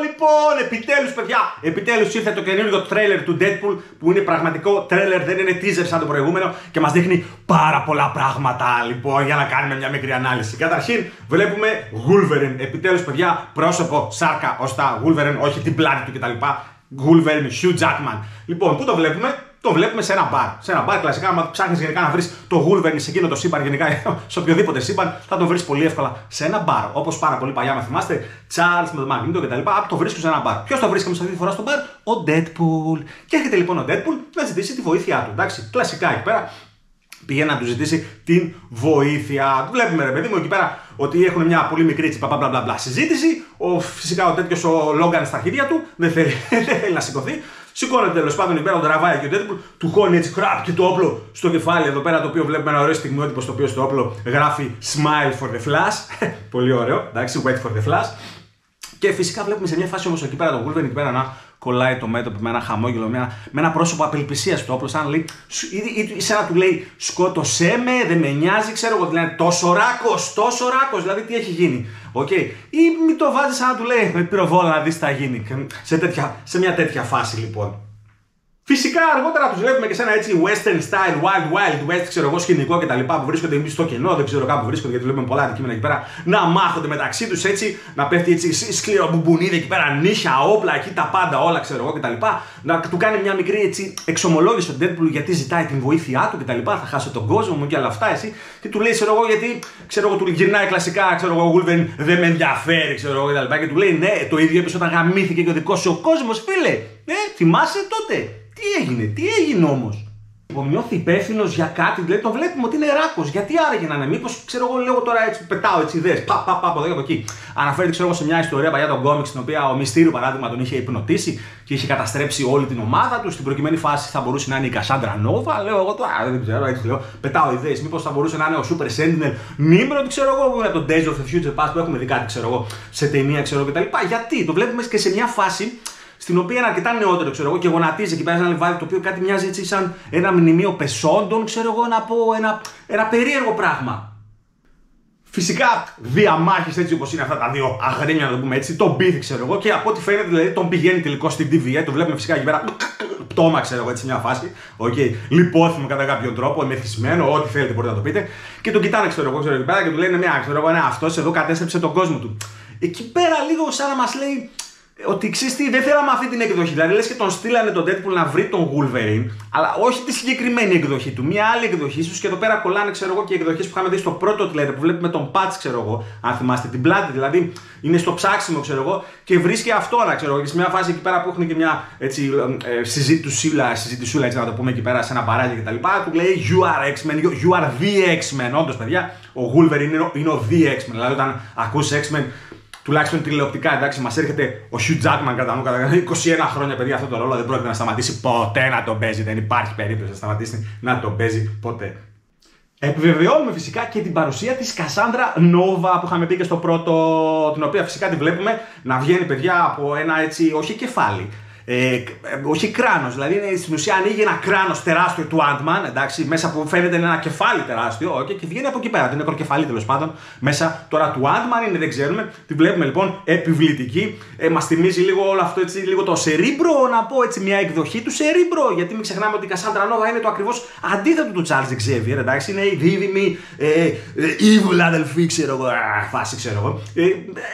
Λοιπόν, επιτέλους παιδιά, επιτέλους ήρθε το καινούργιο τρέιλερ του Deadpool που είναι πραγματικό τρέιλερ, δεν είναι teaser σαν το προηγούμενο και μας δείχνει πάρα πολλά πράγματα λοιπόν για να κάνουμε μια μικρή ανάλυση. Καταρχήν βλέπουμε Wolverine, επιτέλους παιδιά, πρόσωπο, σάρκα, ώστα Wolverine, όχι την πλάτη του κτλ. Wolverine, Hugh Jackman. Λοιπόν, πού το βλέπουμε? Το βλέπουμε σε ένα μπαρ. Σε ένα μπαρ, κλασικά, άμα ψάχνεις γενικά να βρεις το Wolverine σε εκείνο το σύμπαν, γενικά σε οποιοδήποτε σύμπαν, θα το βρεις πολύ εύκολα σε ένα μπαρ. Όπως πάρα πολύ παλιά, με θυμάστε, Charles με το Magneto κτλ. Το βρίσκεις σε ένα μπαρ. Ποιος το βρίσκαμε αυτή τη φορά στο μπαρ? Ο Deadpool. Και έρχεται λοιπόν ο Deadpool να ζητήσει τη βοήθειά του. Εντάξει, κλασικά εκεί πέρα. Πηγαίνει να του ζητήσει την βοήθεια. Βλέπουμε ρε παιδί μου εκεί πέρα ότι έχουν μια πολύ μικρή έτσι μπλα συζήτηση. Φυσικά ο τέτοιος ο Logan στα χέρια του δεν θέλει να σηκωθεί. Σηκώνεται τέλος πάντων εκεί πέρα, τον τραβάει και ο Deadpool, του χώνει έτσι κραπ και το όπλο στο κεφάλι εδώ πέρα. Το οποίο βλέπουμε ένα ωραίο στιγμιότυπο στο οποίο στο όπλο γράφει Smile for the Flash. Πολύ ωραίο, εντάξει, wait for the Flash. Και φυσικά βλέπουμε σε μια φάση όμως εκεί πέρα τον Wolverine εκεί πέρα να κολλάει το μέτωπο με ένα χαμόγελο, με ένα πρόσωπο απελπισίας στο όπλο, σαν να λέει, ή σαν να του λέει σκότωσέ με, δεν με νοιάζει, ξέρω εγώ, δηλαδή τόσο ράκος, δηλαδή τι έχει γίνει. Okay. Ή μην το βάζει σαν να του λέει με πυροβόλα να δεις τι θα γίνει. Σε μια τέτοια φάση λοιπόν. Φυσικά αργότερα τους βλέπουμε και σε ένα έτσι western style, wild west, ξέρω εγώ, σκηνικό κτλ. Που βρίσκονται στο κενό, δεν ξέρω κάπου βρίσκονται γιατί βλέπουμε πολλά αντικείμενα εκεί πέρα να μάχονται μεταξύ τους έτσι, να πέφτει έτσι σκληρομπουμπουνίδι εκεί πέρα, νύχια, όπλα, εκεί τα πάντα όλα ξέρω εγώ κτλ. Να του κάνει μια μικρή έτσι εξομολόγηση στον Deadpool γιατί ζητάει την βοήθειά του κτλ. Θα χάσω τον κόσμο μου και όλα αυτά εσύ. Και του λέει, ξέρω εγώ, γιατί ξέρω εγώ, του γυρνάει κλασικά, ξέρω εγώ, Wolverine δεν με ενδιαφέρει, ξέρω εγώ κτλ. Και του λέει, ναι, το ίδιο έπεισε όταν γαμήθηκε και ο δικός σου ο κόσμος, φίλε. Θυμάσαι τότε. Τι έγινε όμως? Νιώθει υπεύθυνος για κάτι, δηλαδή το βλέπουμε ότι είναι ράκος. Γιατί άραγε να είναι, μήπως ξέρω εγώ, λέω τώρα έτσι, πετάω έτσι ιδέες. Από εδώ και από εκεί. Αναφέρεται ξέρω εγώ σε μια ιστορία παλιά των κόμιξ, στην οποία ο Μυστήριο παράδειγμα τον είχε υπνοτίσει και είχε καταστρέψει όλη την ομάδα του. Στην προκειμένη φάση θα μπορούσε να είναι η Cassandra Nova. Λέω εγώ τώρα, δεν ξέρω, έτσι λέω. Πετάω ιδέες. Μήπως θα μπορούσε να είναι ο Super Sentinel Nimrod, ξέρω εγώ, που είναι το Days of the Future Past που έχουμε δει κάτι, ξέρω εγώ, σε ταινία, ξέρω κτλ. Γιατί το βλέπουμε και σε μια φάση στην οποία είναι αρκετά νεότερο, ξέρω εγώ, και γονατίζει εκεί πέρα ένα λιβάδι το οποίο κάτι μοιάζει έτσι σαν ένα μνημείο πεσόντων, ξέρω εγώ, να πω ένα περίεργο πράγμα. Φυσικά διαμάχες έτσι όπως είναι αυτά τα δύο αγρίνια, να το πούμε έτσι, τον πείθει, ξέρω εγώ, και από ό,τι φαίνεται δηλαδή τον πηγαίνει τελικώς στην TVA. Το βλέπουμε φυσικά εκεί πέρα πτώμα, ξέρω εγώ, έτσι μια φάση. Okay. Λιπόθυμο κατά κάποιον τρόπο, μεθυσμένο, ό,τι θέλετε μπορείτε να το πείτε. Και τον κοιτάνε, ξέρω εγώ, εκεί πέρα και του λένε, ξέρω εγώ, αυτός εδώ κατέστρεψε τον κόσμο του. Εκεί πέρα λίγο σαν να μας λέει ότι ξέρεις τι, δεν θέλαμε αυτή την εκδοχή. Δηλαδή λες και τον στείλανε τον Deadpool να βρει τον Wolverine, αλλά όχι τη συγκεκριμένη εκδοχή του. Μια άλλη εκδοχή, ίσως και εδώ πέρα κολλάνε, ξέρω εγώ, και οι εκδοχές που είχαμε δει στο πρώτο τρέιλερ που βλέπουμε τον Patch, ξέρω εγώ, αν θυμάστε την πλάτη. Δηλαδή είναι στο ψάξιμο, ξέρω εγώ, και βρίσκει αυτό, ξέρω εγώ. Και σε μια φάση εκεί πέρα που έχουν και μια έτσι, συζητησούλα, έτσι να το πούμε εκεί πέρα σε ένα παράγει κτλ. Του λέει You are X-Men, you are the X-Men. Όντως, παιδιά, ο Wolverine είναι ο the X-Men. Δηλαδή όταν ακούς X-Men, τουλάχιστον τηλεοπτικά, εντάξει, μας έρχεται ο Hugh Jackman κατά νου, κατά 21 χρόνια, παιδιά, αυτό το ρόλο δεν πρόκειται να σταματήσει ποτέ να τον παίζει. Δεν υπάρχει περίπτωση να σταματήσει να τον παίζει ποτέ. Επιβεβαιώνουμε φυσικά και την παρουσία της Cassandra Nova που είχαμε πει και στο πρώτο, την οποία φυσικά τη βλέπουμε να βγαίνει, παιδιά, από ένα έτσι, όχι κεφάλι. Όχι κράνος, δηλαδή είναι, στην ουσία ανοίγει ένα κράνος τεράστιο του Ant-Man, εντάξει, μέσα που φαίνεται ένα κεφάλι τεράστιο, okay, και βγαίνει από εκεί πέρα, την νεκροκεφαλή τέλος πάντων, μέσα τώρα του Ant-Man είναι, δεν ξέρουμε, τη βλέπουμε λοιπόν επιβλητική, μας θυμίζει λίγο όλο αυτό έτσι, λίγο το Cerebro, να πω έτσι, μια εκδοχή του Cerebro, γιατί μην ξεχνάμε ότι η Cassandra Nova είναι το ακριβώς αντίθετο του Charles Xavier, εντάξει, είναι η δίδυμη evil αδελφή, ξέρω εγώ, φάση, ξέρω εγώ.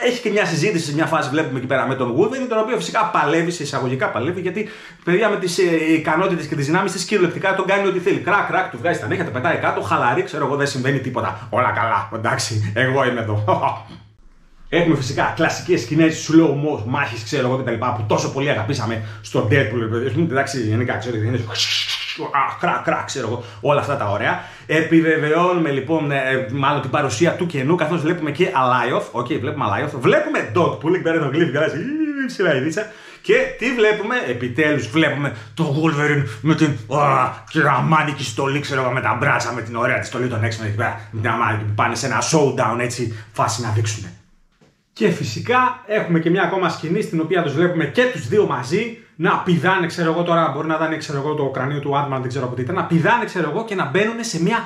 Έχει και μια συζήτηση σε μια φάση, βλέπουμε εκεί πέρα με τον Wolverine, τον οποίο φυσικά παλεύει σε εισαγωγικά. Παλεύει, γιατί παιδιά με τις ικανότητες και τις δυνάμεις της κυριολεκτικά τον κάνει ό,τι θέλει. Κρακ, του βγάζει τα νύχια, τα πετάει κάτω, χαλαρή, ξέρω εγώ, δεν συμβαίνει τίποτα. Όλα καλά, εντάξει, εγώ είμαι εδώ. Έχουμε φυσικά κλασικές σκηνές slow-mo μάχης, ξέρω εγώ κτλ. Που τόσο πολύ αγαπήσαμε στο Deadpool. Εντάξει, γενικά ξέρω ότι είναι. Κρακ, ξέρω εγώ, όλα αυτά τα ωραία. Επιβεβαιώνουμε λοιπόν μάλλον την παρουσία του κενού, καθώς βλέπουμε και Alioth. Οκ, βλέπουμε Alioth. Βλέπουμε Deadpool, εκεί πέρα τον γλύφει, βγάζει ψηλά. Και τι βλέπουμε, επιτέλους βλέπουμε το Wolverine με την κεραμάνικη στολή, ξέρω εγώ, με τα μπράτσα, με την ωραία τη στολή των X-Men εκεί πέρα, με την αμάνικη που πάνε σε ένα showdown έτσι, φάση να δείξουν. Και φυσικά έχουμε και μια ακόμα σκηνή στην οποία τους βλέπουμε και τους δύο μαζί να πηδάνε, ξέρω εγώ τώρα, μπορεί να δάνε, ξέρω εγώ, το κρανίο του Ant-Man, δεν ξέρω από τι ήταν, να πηδάνε, ξέρω εγώ, και να μπαίνουν σε μια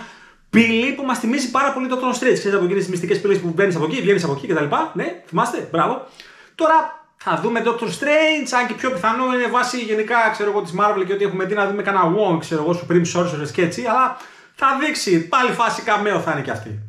πύλη που μας θυμίζει πάρα πολύ το Doctor Strange. Ξέρετε από εκείνες τις μυστικές πύλες που μπαίνεις από εκεί, βγαίνεις από εκεί κτλ. Ναι, θυμάστε, μπράβο. Τώρα Θα δούμε Doctor Strange, αν και πιο πιθανό είναι βάσει γενικά, ξέρω εγώ, της Marvel και ότι έχουμε δει να δούμε κανένα Wong, ξέρω εγώ, Supreme Sorceress και έτσι, αλλά θα δείξει, πάλι φάση καμέο θα είναι κι αυτή.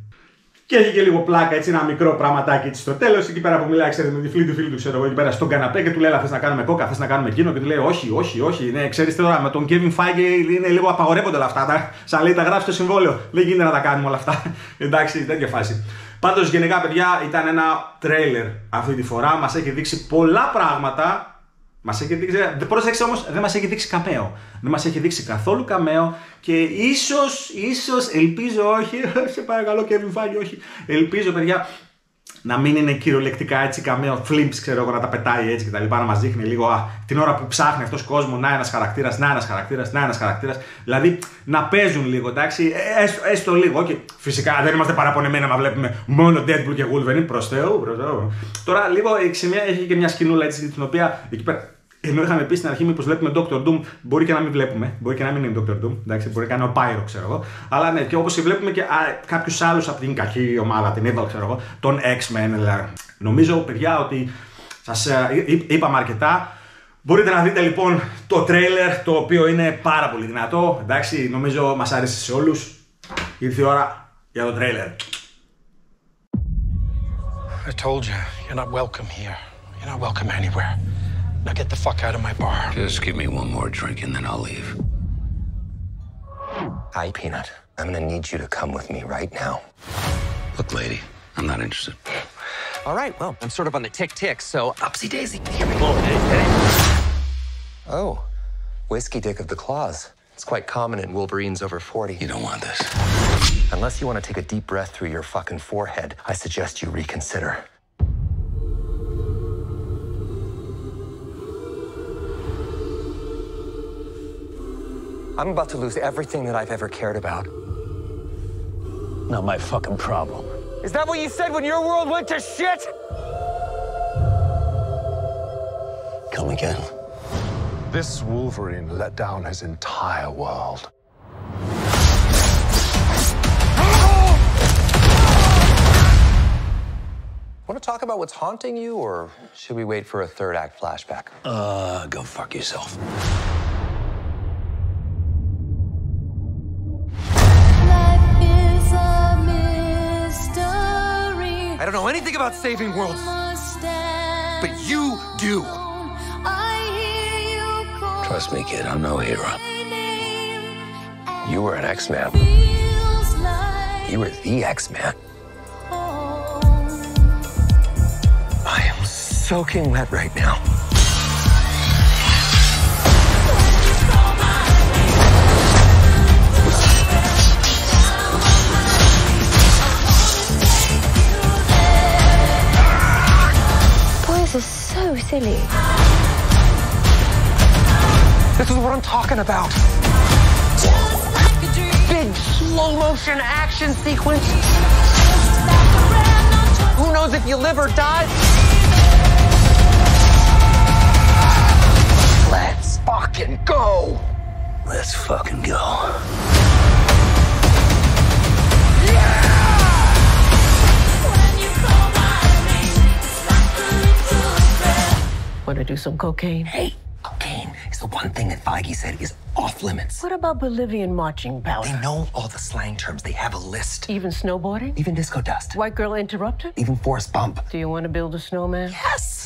Και έχει και λίγο πλάκα, έτσι, ένα μικρό πραγματάκι έτσι στο τέλος. Εκεί πέρα που μιλάει, ξέρετε, με τη φίλη του, ξέρω εγώ, εκεί πέρα στον καναπέ και του λέει: θες να κάνουμε κόκα, θες να κάνουμε εκείνο. Και του λέει: όχι. Ναι, ξέρεις τώρα, με τον Kevin Feige είναι λίγο απαγορεύονται όλα αυτά. Σαν λέει, τα γράφει στο συμβόλαιο. Δεν γίνεται να τα κάνουμε όλα αυτά. Εντάξει, τέτοια φάση. Πάντως, γενικά, παιδιά, ήταν ένα τρέιλερ αυτή τη φορά. Μας έχει δείξει πολλά πράγματα. Μας έχει δείξει, πρόσεξε όμως, δεν μας έχει δείξει καμέο. Δεν μας έχει δείξει καθόλου καμέο και ίσως, ελπίζω όχι, σε παρακαλώ Kevin Feige, όχι. Ελπίζω, παιδιά, να μην είναι κυριολεκτικά έτσι καμέο, flimps, ξέρω εγώ, να τα πετάει έτσι και τα λοιπά, να μας δείχνει λίγο την ώρα που ψάχνει αυτός ο κόσμος, να ένας χαρακτήρας, δηλαδή να παίζουν λίγο, εντάξει, έστω λίγο, και φυσικά δεν είμαστε παραπονεμένοι να βλέπουμε μόνο Deadpool και Wolverine, προς Θεού. Τώρα λίγο έχει και μια σκηνούλα έτσι, την οποία εκεί πέρα, ενώ είχαμε πει στην αρχή μήπως βλέπουμε Doctor Doom, μπορεί και να μην βλέπουμε, μπορεί και να μην είναι Doctor Doom, εντάξει, μπορεί και να είναι ο Pyro, ξέρω εγώ. Αλλά ναι, και όπως βλέπουμε και κάποιους άλλους από την κακή ομάδα, την Evil, ξέρω εγώ, τον X-Men. Δηλαδή. Νομίζω, παιδιά, ότι σας είπαμε αρκετά. Μπορείτε να δείτε λοιπόν το τρέιλερ, το οποίο είναι πάρα πολύ δυνατό. Εντάξει, νομίζω μας άρεσε σε όλους. Ήρθε η ώρα για το τρέιλερ. I told you, you're not welcome here. You're not welcome anywhere. Now get the fuck out of my bar. Just give me one more drink and then I'll leave. Hi, Peanut. I'm gonna need you to come with me right now. Look, lady, I'm not interested. All right, well, I'm sort of on the tick-tick, so upsy daisy. Here we go. Hey. Oh, whiskey dick of the claws. It's quite common in Wolverines over 40. You don't want this. Unless you want to take a deep breath through your fucking forehead, I suggest you reconsider. I'm about to lose everything that I've ever cared about. Not my fucking problem. Is that what you said when your world went to shit? Come again. This Wolverine let down his entire world. Want to talk about what's haunting you, or should we wait for a third act flashback? Go fuck yourself. I don't know anything about saving worlds, but you do. Trust me, kid, I'm no hero. You were an X-Man. You were the X-Man. I am soaking wet right now. Boys are so silly. This is what I'm talking about. Big slow motion action sequence. Who knows if you live or die? Let's fucking go. Let's fucking go. Want to do some cocaine? Hey, cocaine is the one thing that Feige said is off limits. What about Bolivian marching They powder? know all the slang terms. They have a list. Even snowboarding? Even disco dust. White girl interrupted? Even force bump. Do you want to build a snowman? Yes.